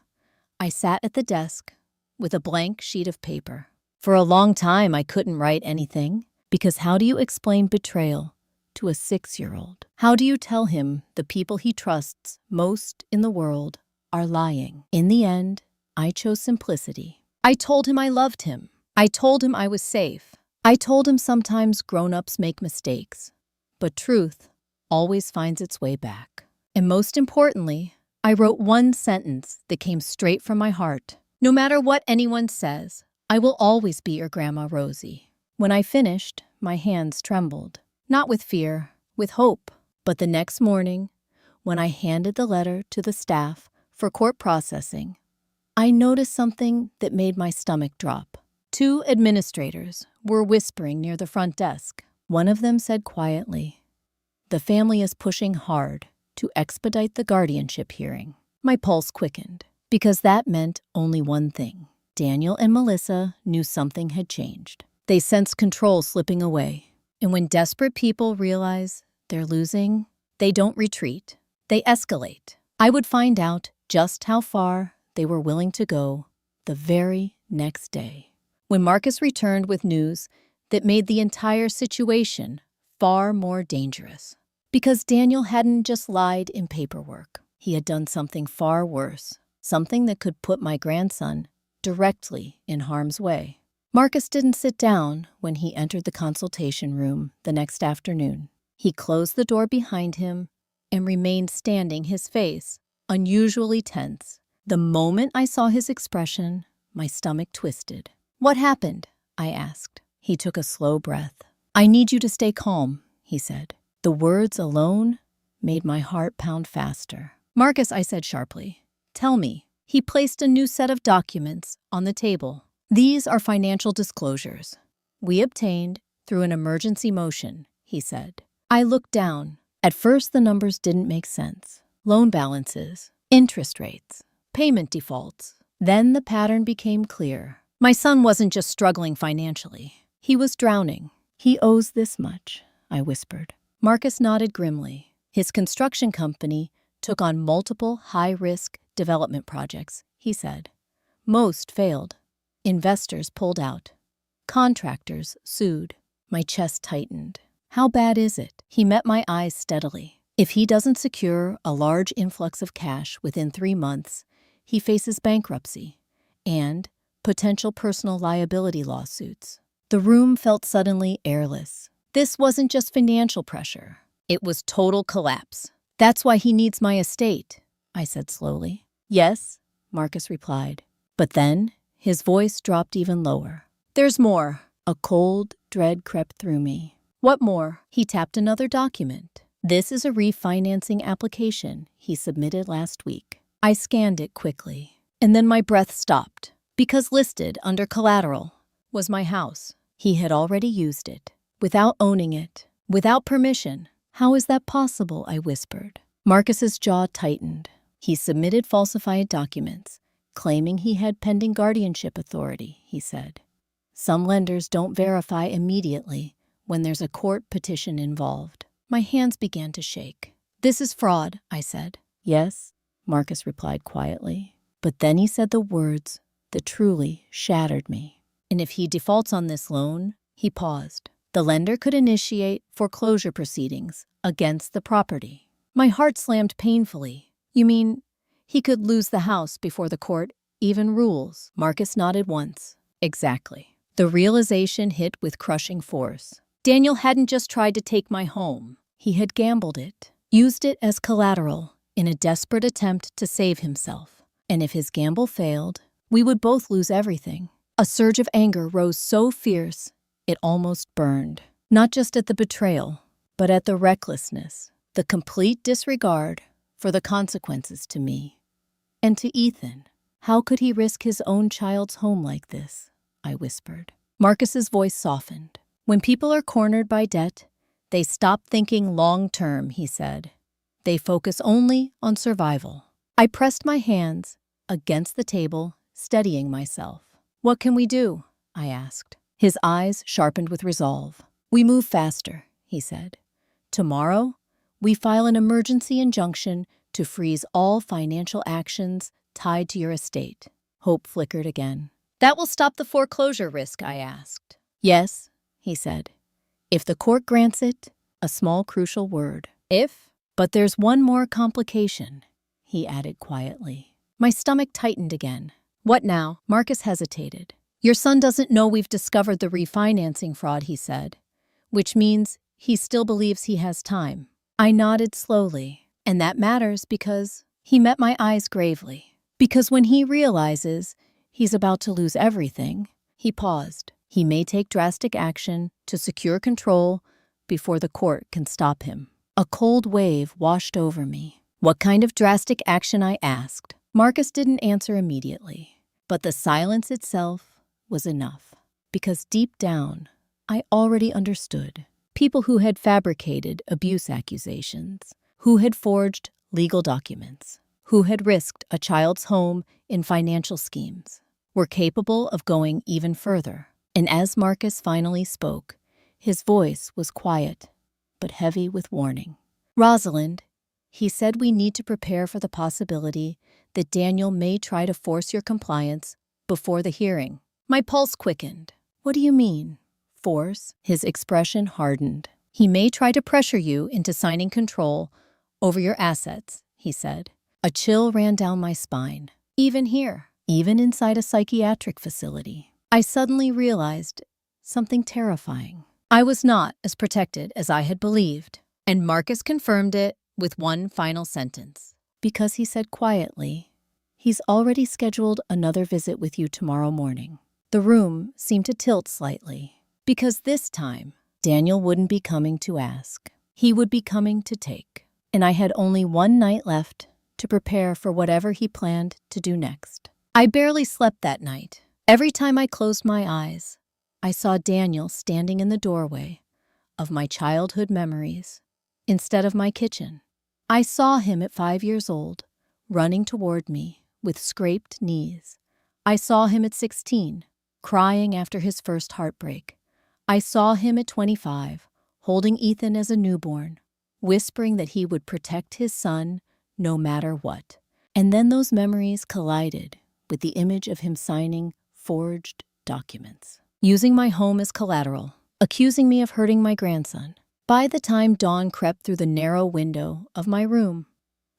I sat at the desk with a blank sheet of paper. For a long time, I couldn't write anything. Because how do you explain betrayal to a 6-year-old? How do you tell him the people he trusts most in the world are lying? In the end, I chose simplicity. I told him I loved him. I told him I was safe. I told him sometimes grown-ups make mistakes, but truth always finds its way back. And most importantly, I wrote one sentence that came straight from my heart. No matter what anyone says, I will always be your Grandma Rosie. When I finished, my hands trembled. Not with fear, with hope. But the next morning, when I handed the letter to the staff for court processing, I noticed something that made my stomach drop. 2 administrators were whispering near the front desk. One of them said quietly, "The family is pushing hard to expedite the guardianship hearing." My pulse quickened, because that meant only one thing. Daniel and Melissa knew something had changed. They sensed control slipping away. And when desperate people realize they're losing, they don't retreat. They escalate. I would find out just how far they were willing to go the very next day, when Marcus returned with news that made the entire situation far more dangerous. Because Daniel hadn't just lied in paperwork. He had done something far worse, something that could put my grandson directly in harm's way. Marcus didn't sit down when he entered the consultation room the next afternoon. He closed the door behind him and remained standing, his face unusually tense. The moment I saw his expression, my stomach twisted. "What happened?" I asked. He took a slow breath. "I need you to stay calm," he said. The words alone made my heart pound faster. "Marcus," I said sharply, "tell me." He placed a new set of documents on the table. "These are financial disclosures we obtained through an emergency motion," he said. I looked down. At first, the numbers didn't make sense. Loan balances, interest rates, payment defaults. Then the pattern became clear. My son wasn't just struggling financially. He was drowning. "He owes this much," I whispered. Marcus nodded grimly. His construction company took on multiple high-risk development projects, he said. Most failed. Investors pulled out. Contractors sued. My chest tightened. "How bad is it?" He met my eyes steadily. "If he doesn't secure a large influx of cash within 3 months, he faces bankruptcy and potential personal liability lawsuits." The room felt suddenly airless. This wasn't just financial pressure. It was total collapse. "That's why he needs my estate," I said slowly. "Yes," Marcus replied. But then his voice dropped even lower. "There's more." A cold dread crept through me. "What more?" He tapped another document. "This is a refinancing application he submitted last week." I scanned it quickly, and then my breath stopped, because listed under collateral was my house. He had already used it, without owning it, without permission. "How is that possible?" I whispered. Marcus's jaw tightened. "He submitted falsified documents, claiming he had pending guardianship authority," he said. "Some lenders don't verify immediately when there's a court petition involved." My hands began to shake. "This is fraud," I said. "Yes," Marcus replied quietly. But then he said the words that truly shattered me. "And if he defaults on this loan," he paused, "the lender could initiate foreclosure proceedings against the property." My heart slammed painfully. "You mean he could lose the house before the court even rules?" Marcus nodded once. "Exactly." The realization hit with crushing force. Daniel hadn't just tried to take my home. He had gambled it, used it as collateral in a desperate attempt to save himself. And if his gamble failed, we would both lose everything. A surge of anger rose so fierce, it almost burned. Not just at the betrayal, but at the recklessness, the complete disregard for the consequences to me. And to Ethan. How could he risk his own child's home like this? I whispered. Marcus's voice softened. "When people are cornered by debt, they stop thinking long-term," he said. "They focus only on survival." I pressed my hands against the table, steadying myself. "What can we do?" I asked. His eyes sharpened with resolve. "We move faster," he said. "Tomorrow, we file an emergency injunction to freeze all financial actions tied to your estate." Hope flickered again. "That will stop the foreclosure risk?" I asked. "Yes," he said. If the court grants it, a small crucial word. If. But there's one more complication, he added quietly. My stomach tightened again. What now? Marcus hesitated. Your son doesn't know we've discovered the refinancing fraud, he said, which means he still believes he has time. I nodded slowly, and that matters because he met my eyes gravely. Because when he realizes he's about to lose everything, he paused. He may take drastic action to secure control before the court can stop him. A cold wave washed over me. What kind of drastic action, I asked. Marcus didn't answer immediately, but the silence itself was enough. Because deep down, I already understood. People who had fabricated abuse accusations, who had forged legal documents, who had risked a child's home in financial schemes, were capable of going even further. And as Marcus finally spoke, his voice was quiet, but heavy with warning. Rosalind, he said, we need to prepare for the possibility that Daniel may try to force your compliance before the hearing. My pulse quickened. What do you mean? Force? His expression hardened. He may try to pressure you into signing control over your assets, he said. A chill ran down my spine. Even here, even inside a psychiatric facility, I suddenly realized something terrifying. I was not as protected as I had believed, and Marcus confirmed it with one final sentence. Because he said quietly, he's already scheduled another visit with you tomorrow morning. The room seemed to tilt slightly, because this time, Daniel wouldn't be coming to ask. He would be coming to take. And I had only one night left to prepare for whatever he planned to do next. I barely slept that night. Every time I closed my eyes, I saw Daniel standing in the doorway of my childhood memories instead of my kitchen. I saw him at 5 years old, running toward me with scraped knees. I saw him at 16, crying after his first heartbreak. I saw him at 25, holding Ethan as a newborn, whispering that he would protect his son no matter what. And then those memories collided with the image of him signing forged documents, using my home as collateral, accusing me of hurting my grandson. By the time dawn crept through the narrow window of my room,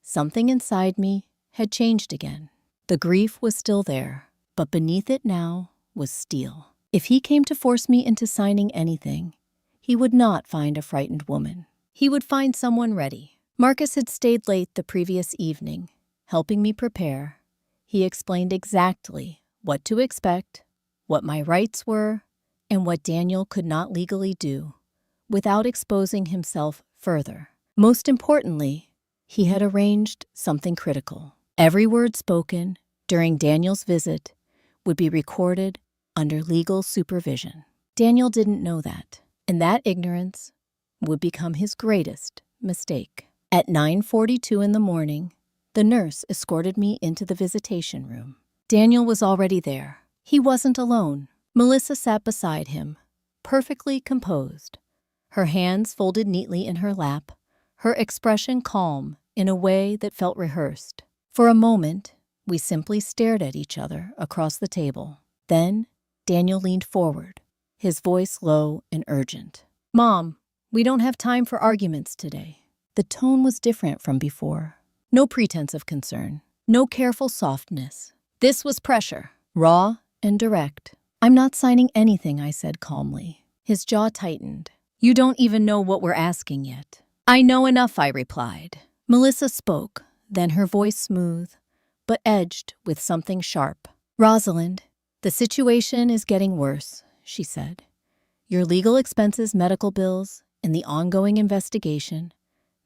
something inside me had changed again. The grief was still there, but beneath it now was steel. If he came to force me into signing anything, he would not find a frightened woman. He would find someone ready. Marcus had stayed late the previous evening, helping me prepare. He explained exactly what to expect, what my rights were, and what Daniel could not legally do without exposing himself further. Most importantly, he had arranged something critical. Every word spoken during Daniel's visit would be recorded under legal supervision. Daniel didn't know that, and that ignorance would become his greatest mistake. At 9:42 in the morning, the nurse escorted me into the visitation room. Daniel was already there. He wasn't alone. Melissa sat beside him, perfectly composed, her hands folded neatly in her lap, her expression calm in a way that felt rehearsed. For a moment, we simply stared at each other across the table. Then, Daniel leaned forward, his voice low and urgent. "Mom, we don't have time for arguments today." The tone was different from before. No pretense of concern, no careful softness. This was pressure, raw and direct. "I'm not signing anything," I said calmly. His jaw tightened. "You don't even know what we're asking yet." "I know enough," I replied. Melissa spoke, then her voice smooth, but edged with something sharp. "Rosalind, the situation is getting worse," she said. "Your legal expenses, medical bills, and the ongoing investigation,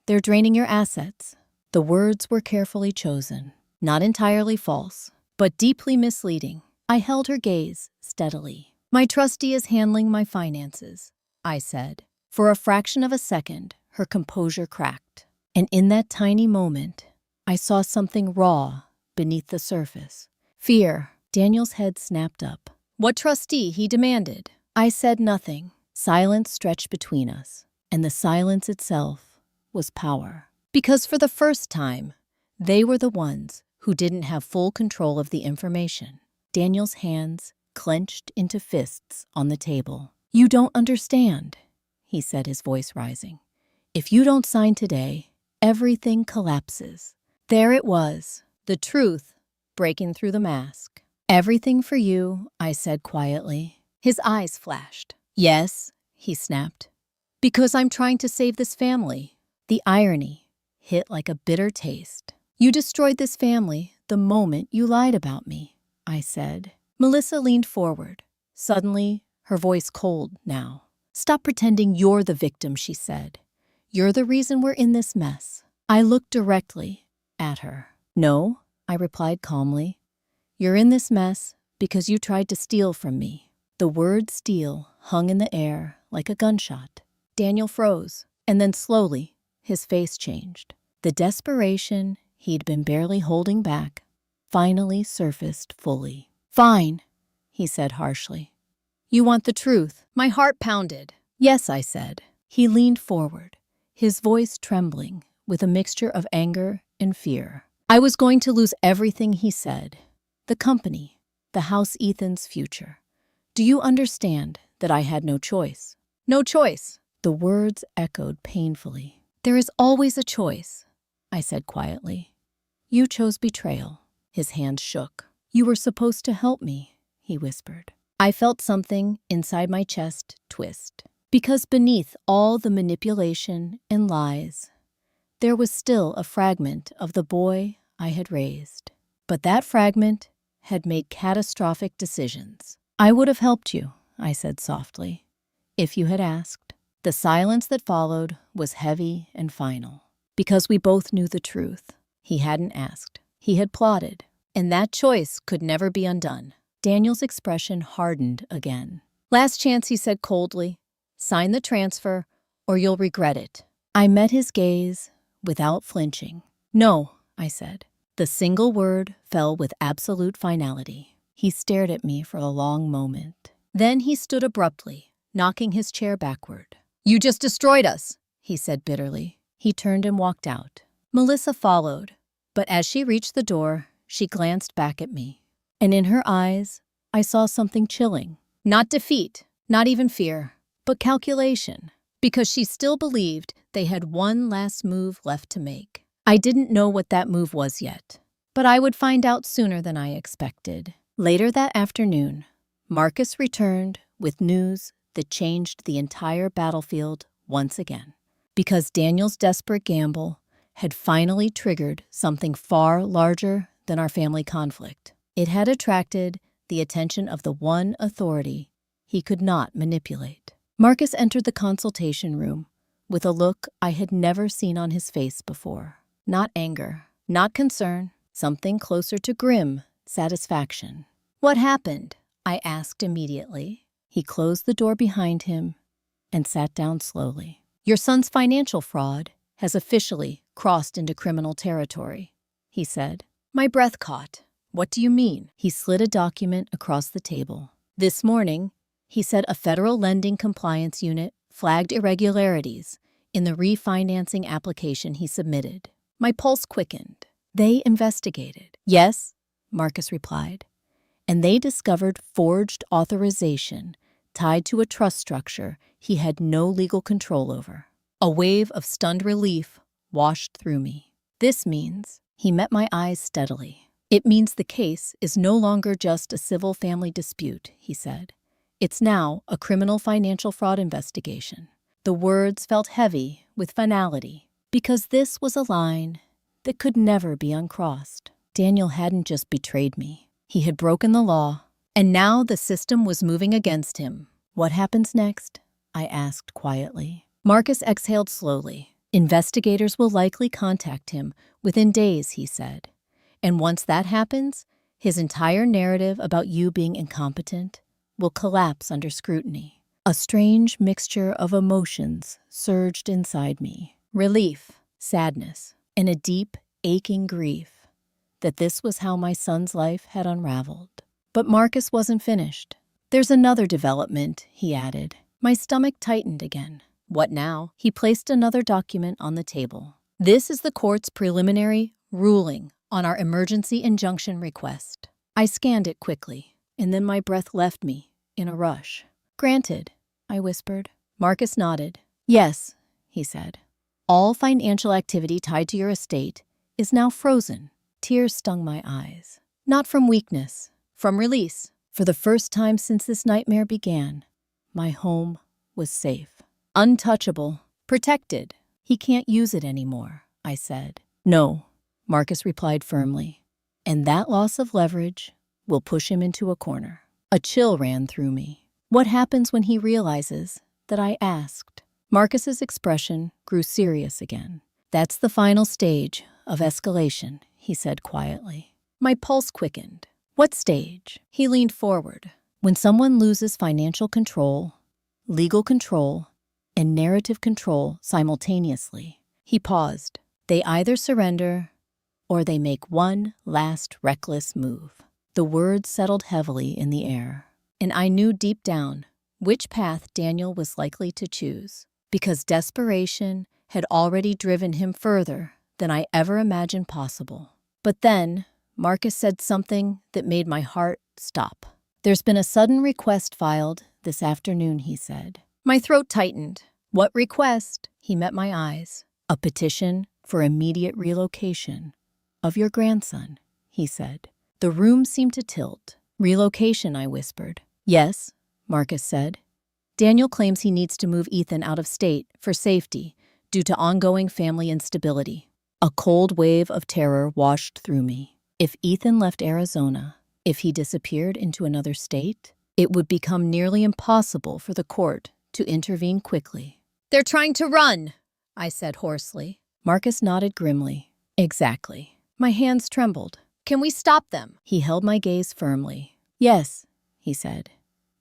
they're draining your assets." The words were carefully chosen, not entirely false, but deeply misleading. I held her gaze steadily. "My trustee is handling my finances," I said. For a fraction of a second, her composure cracked. And in that tiny moment, I saw something raw beneath the surface. Fear. Daniel's head snapped up. "What trustee?" he demanded. I said nothing. Silence stretched between us, and the silence itself was power. Because for the first time, they were the ones who didn't have full control of the information. Daniel's hands clenched into fists on the table. "You don't understand," he said, his voice rising. If you don't sign today, everything collapses. There it was, the truth breaking through the mask. Everything for you, I said quietly. His eyes flashed. Yes, he snapped. Because I'm trying to save this family. The irony hit like a bitter taste. You destroyed this family the moment you lied about me, I said. Melissa leaned forward, suddenly her voice cold now. Stop pretending you're the victim, she said. You're the reason we're in this mess. I looked directly at her. No, I replied calmly. You're in this mess because you tried to steal from me. The word steal hung in the air like a gunshot. Daniel froze, and then slowly, his face changed. The desperation he'd been barely holding back finally surfaced fully. Fine, he said harshly. You want the truth? My heart pounded. Yes, I said. He leaned forward, his voice trembling with a mixture of anger and fear. I was going to lose everything, he said. The company, the house, Ethan's future. Do you understand that I had no choice? No choice. The words echoed painfully. There is always a choice, I said quietly. You chose betrayal. His hands shook. You were supposed to help me, he whispered. I felt something inside my chest twist. Because beneath all the manipulation and lies, there was still a fragment of the boy I had raised. But that fragment had made catastrophic decisions. I would have helped you, I said softly, if you had asked. The silence that followed was heavy and final. Because we both knew the truth. He hadn't asked. He had plotted. And that choice could never be undone. Daniel's expression hardened again. Last chance, he said coldly. Sign the transfer, or you'll regret it. I met his gaze without flinching. No, I said. The single word fell with absolute finality. He stared at me for a long moment. Then he stood abruptly, knocking his chair backward. You just destroyed us, he said bitterly. He turned and walked out. Melissa followed, but as she reached the door, she glanced back at me. And in her eyes, I saw something chilling. Not defeat, not even fear, but calculation. Because she still believed they had one last move left to make. I didn't know what that move was yet, but I would find out sooner than I expected. Later that afternoon, Marcus returned with news that changed the entire battlefield once again. Because Daniel's desperate gamble had finally triggered something far larger than our family conflict. It had attracted the attention of the one authority he could not manipulate. Marcus entered the consultation room with a look I had never seen on his face before. Not anger, not concern, something closer to grim satisfaction. What happened? I asked immediately. He closed the door behind him and sat down slowly. Your son's financial fraud has officially crossed into criminal territory, he said. My breath caught. What do you mean? He slid a document across the table. This morning, he said a federal lending compliance unit flagged irregularities in the refinancing application he submitted. My pulse quickened. They investigated. Yes, Marcus replied. And they discovered forged authorization tied to a trust structure he had no legal control over. A wave of stunned relief washed through me. This means, he met my eyes steadily. It means the case is no longer just a civil family dispute, he said. It's now a criminal financial fraud investigation. The words felt heavy with finality, because this was a line that could never be uncrossed. Daniel hadn't just betrayed me. He had broken the law, and now the system was moving against him. What happens next? I asked quietly. Marcus exhaled slowly. Investigators will likely contact him within days, he said. And once that happens, his entire narrative about you being incompetent will collapse under scrutiny. A strange mixture of emotions surged inside me. Relief, sadness, and a deep, aching grief that this was how my son's life had unraveled. But Marcus wasn't finished. There's another development, he added. My stomach tightened again. What now? He placed another document on the table. This is the court's preliminary ruling on our emergency injunction request. I scanned it quickly, and then my breath left me in a rush. Granted, I whispered. Marcus nodded. Yes, he said. All financial activity tied to your estate is now frozen. Tears stung my eyes. Not from weakness, from release. For the first time since this nightmare began, my home was safe. Untouchable. Protected. He can't use it anymore, I said. No, Marcus replied firmly. And that loss of leverage will push him into a corner. A chill ran through me. What happens when he realizes that I asked? Marcus's expression grew serious again. That's the final stage of escalation, he said quietly. My pulse quickened. What stage? He leaned forward. When someone loses financial control, legal control, and narrative control simultaneously. He paused. They either surrender or they make one last reckless move. The words settled heavily in the air, and I knew deep down which path Daniel was likely to choose, because desperation had already driven him further than I ever imagined possible. But then, Marcus said something that made my heart stop. There's been a sudden request filed this afternoon, he said. My throat tightened. What request? He met my eyes. A petition for immediate relocation of your grandson, he said. The room seemed to tilt. Relocation, I whispered. Yes, Marcus said. Daniel claims he needs to move Ethan out of state for safety due to ongoing family instability. A cold wave of terror washed through me. If Ethan left Arizona, if he disappeared into another state, it would become nearly impossible for the court to intervene quickly. They're trying to run, I said hoarsely. Marcus nodded grimly. Exactly. My hands trembled. Can we stop them? He held my gaze firmly. Yes, he said,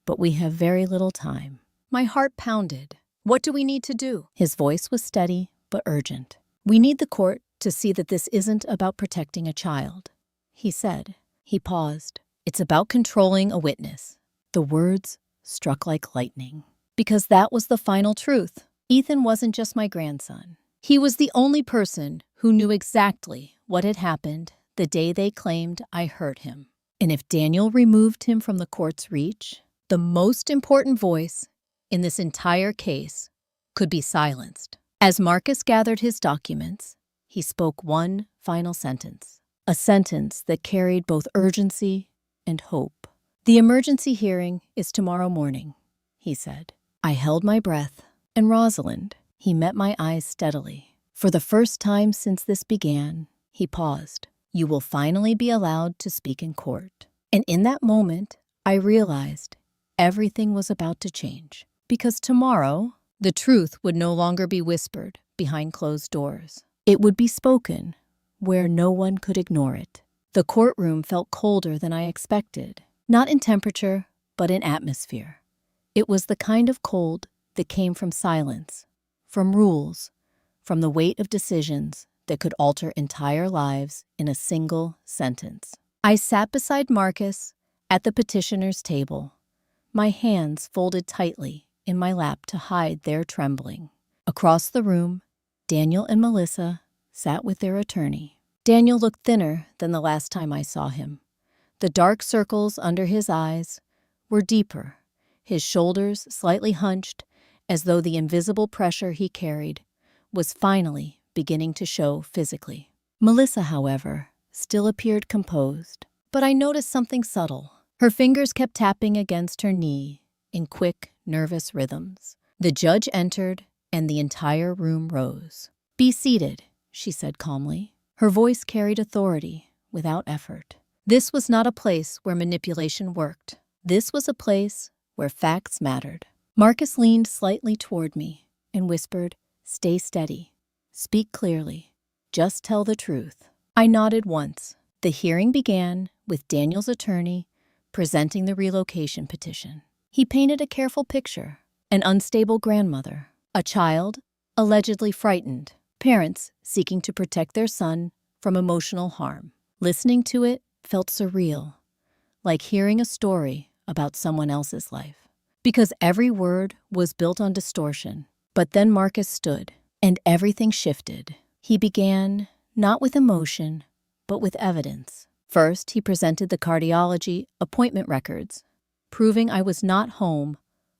but we have very little time. My heart pounded. What do we need to do? His voice was steady but urgent. We need the court to see that this isn't about protecting a child, he said. He paused. It's about controlling a witness. The words struck like lightning. Because that was the final truth. Ethan wasn't just my grandson. He was the only person who knew exactly what had happened the day they claimed I hurt him. And if Daniel removed him from the court's reach, the most important voice in this entire case could be silenced. As Marcus gathered his documents, he spoke one final sentence, a sentence that carried both urgency and hope. The emergency hearing is tomorrow morning, he said. I held my breath, and Rosalind, he met my eyes steadily. For the first time since this began, he paused. You will finally be allowed to speak in court. And in that moment, I realized everything was about to change. Because tomorrow, the truth would no longer be whispered behind closed doors. It would be spoken where no one could ignore it. The courtroom felt colder than I expected, not in temperature, but in atmosphere. It was the kind of cold that came from silence, from rules, from the weight of decisions that could alter entire lives in a single sentence. I sat beside Marcus at the petitioner's table, my hands folded tightly in my lap to hide their trembling. Across the room, Daniel and Melissa sat with their attorney. Daniel looked thinner than the last time I saw him. The dark circles under his eyes were deeper, his shoulders slightly hunched, as though the invisible pressure he carried was finally beginning to show physically. Melissa, however, still appeared composed, but I noticed something subtle. Her fingers kept tapping against her knee in quick, nervous rhythms. The judge entered, and the entire room rose. Be seated, she said calmly. Her voice carried authority without effort. This was not a place where manipulation worked. This was a place where facts mattered. Marcus leaned slightly toward me and whispered, Stay steady. Speak clearly. Just tell the truth. I nodded once. The hearing began with Daniel's attorney presenting the relocation petition. He painted a careful picture. An unstable grandmother, a child allegedly frightened, parents seeking to protect their son from emotional harm. Listening to it felt surreal, like hearing a story about someone else's life. Because every word was built on distortion. But then Marcus stood, and everything shifted. He began, not with emotion, but with evidence. First, he presented the cardiology appointment records, proving I was not home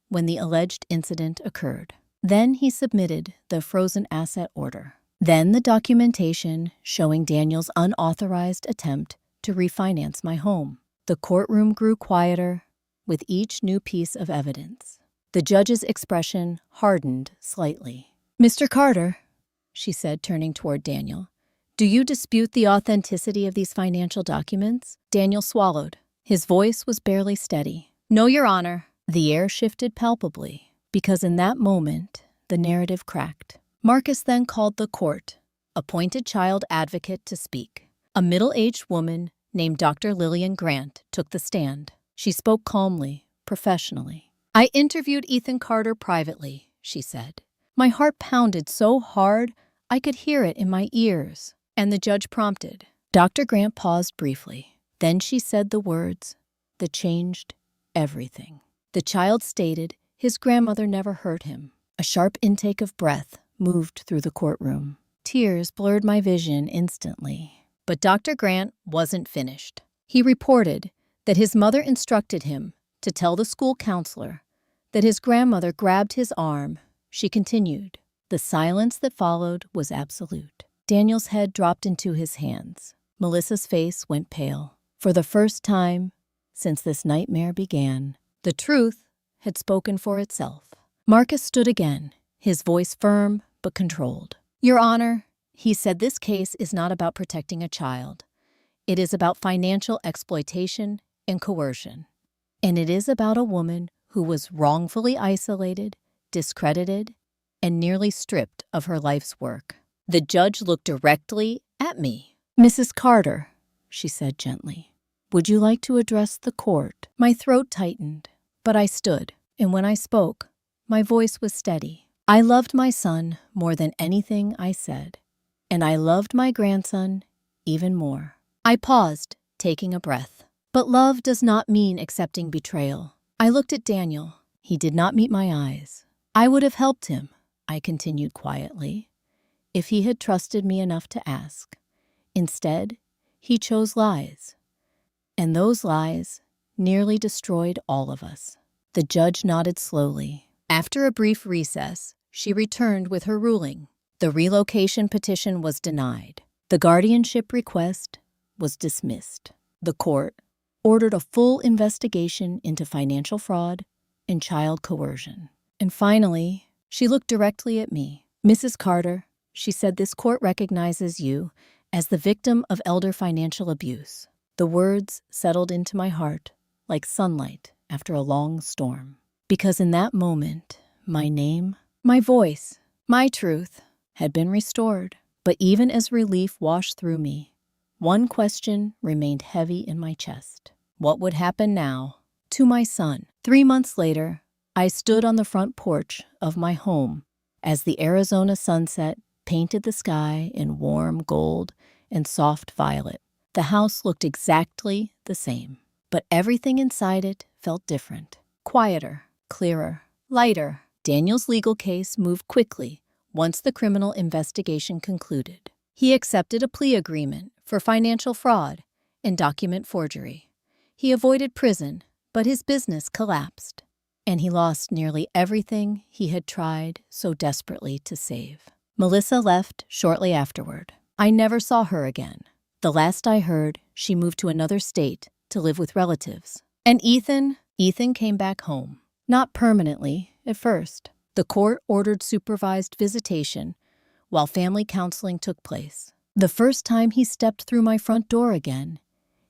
when the alleged incident occurred. Then he submitted the frozen asset order. Then the documentation showing Daniel's unauthorized attempt to refinance my home. The courtroom grew quieter with each new piece of evidence. The judge's expression hardened slightly. "Mr. Carter," she said, turning toward Daniel, "do you dispute the authenticity of these financial documents?" Daniel swallowed. His voice was barely steady. "No, Your Honor." The air shifted palpably, because in that moment, the narrative cracked. Marcus then called the court, appointed child advocate, to speak. A middle-aged woman named Dr. Lillian Grant took the stand. She spoke calmly, professionally. "I interviewed Ethan Carter privately," she said. "My heart pounded so hard I could hear it in my ears." And the judge prompted. Dr. Grant paused briefly. Then she said the words that changed everything. The child stated his grandmother never hurt him. A sharp intake of breath moved through the courtroom. Tears blurred my vision instantly. But Dr. Grant wasn't finished. He reported that his mother instructed him to tell the school counselor that his grandmother grabbed his arm. She continued. The silence that followed was absolute. Daniel's head dropped into his hands. Melissa's face went pale. For the first time since this nightmare began, the truth had spoken for itself. Marcus stood again, his voice firm but controlled. "Your Honor," he said, "this case is not about protecting a child. It is about financial exploitation and coercion. And it is about a woman who was wrongfully isolated, discredited, and nearly stripped of her life's work." The judge looked directly at me. "Mrs. Carter," she said gently, "would you like to address the court?" My throat tightened, but I stood, and when I spoke, my voice was steady. "I loved my son more than anything," I said, "and I loved my grandson even more." I paused, taking a breath. But love does not mean accepting betrayal. I looked at Daniel. He did not meet my eyes. "I would have helped him," I continued quietly, "if he had trusted me enough to ask. Instead, he chose lies. And those lies nearly destroyed all of us." The judge nodded slowly. After a brief recess, she returned with her ruling. The relocation petition was denied. The guardianship request was dismissed. The court ordered a full investigation into financial fraud and child coercion. And finally, she looked directly at me. "Mrs. Carter," she said, "this court recognizes you as the victim of elder financial abuse." The words settled into my heart like sunlight after a long storm. Because in that moment, my name, my voice, my truth had been restored. But even as relief washed through me, one question remained heavy in my chest. What would happen now to my son? 3 months later, I stood on the front porch of my home as the Arizona sunset painted the sky in warm gold and soft violet. The house looked exactly the same, but everything inside it felt different. Quieter, clearer, lighter. Daniel's legal case moved quickly once the criminal investigation concluded. He accepted a plea agreement for financial fraud and document forgery. He avoided prison, but his business collapsed, and he lost nearly everything he had tried so desperately to save. Melissa left shortly afterward. I never saw her again. The last I heard, she moved to another state to live with relatives. And Ethan came back home. Not permanently, at first. The court ordered supervised visitation while family counseling took place. The first time he stepped through my front door again,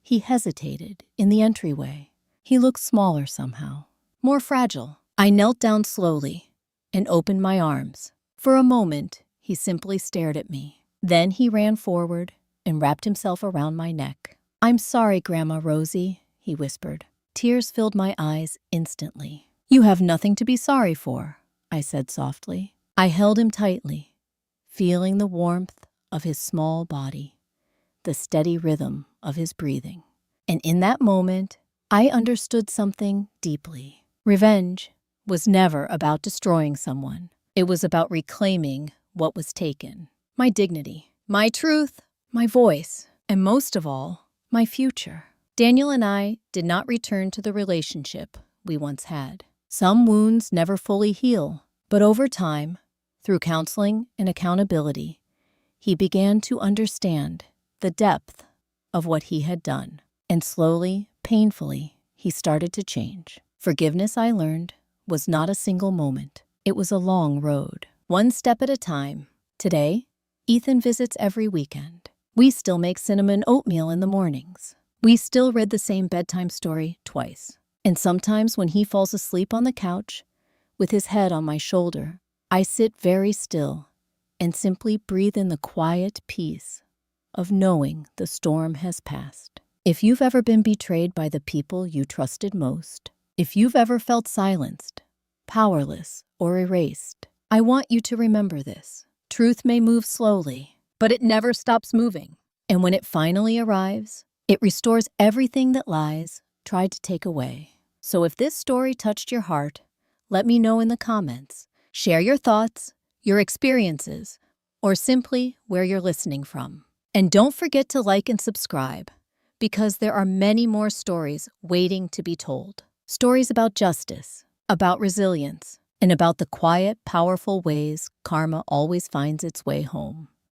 he hesitated in the entryway. He looked smaller somehow, more fragile. I knelt down slowly and opened my arms. For a moment, he simply stared at me. Then he ran forward and wrapped himself around my neck. "I'm sorry, Grandma Rosie," he whispered. Tears filled my eyes instantly. "You have nothing to be sorry for," I said softly. I held him tightly, feeling the warmth of his small body, the steady rhythm of his breathing. And in that moment, I understood something deeply. Revenge was never about destroying someone. It was about reclaiming what was taken. My dignity, my truth, my voice, and most of all, my future. Daniel and I did not return to the relationship we once had. Some wounds never fully heal, but over time, through counseling and accountability, he began to understand the depth of what he had done. And slowly, painfully, he started to change. Forgiveness, I learned, was not a single moment. It was a long road, one step at a time. Today, Ethan visits every weekend. We still make cinnamon oatmeal in the mornings. We still read the same bedtime story twice. And sometimes when he falls asleep on the couch, with his head on my shoulder, I sit very still and simply breathe in the quiet peace of knowing the storm has passed. If you've ever been betrayed by the people you trusted most, if you've ever felt silenced, powerless, or erased, I want you to remember this. Truth may move slowly, but it never stops moving. And when it finally arrives, it restores everything that lies tried to take away. So if this story touched your heart, let me know in the comments. Share your thoughts, your experiences, or simply where you're listening from. And don't forget to like and subscribe, because there are many more stories waiting to be told. Stories about justice, about resilience, and about the quiet, powerful ways karma always finds its way home.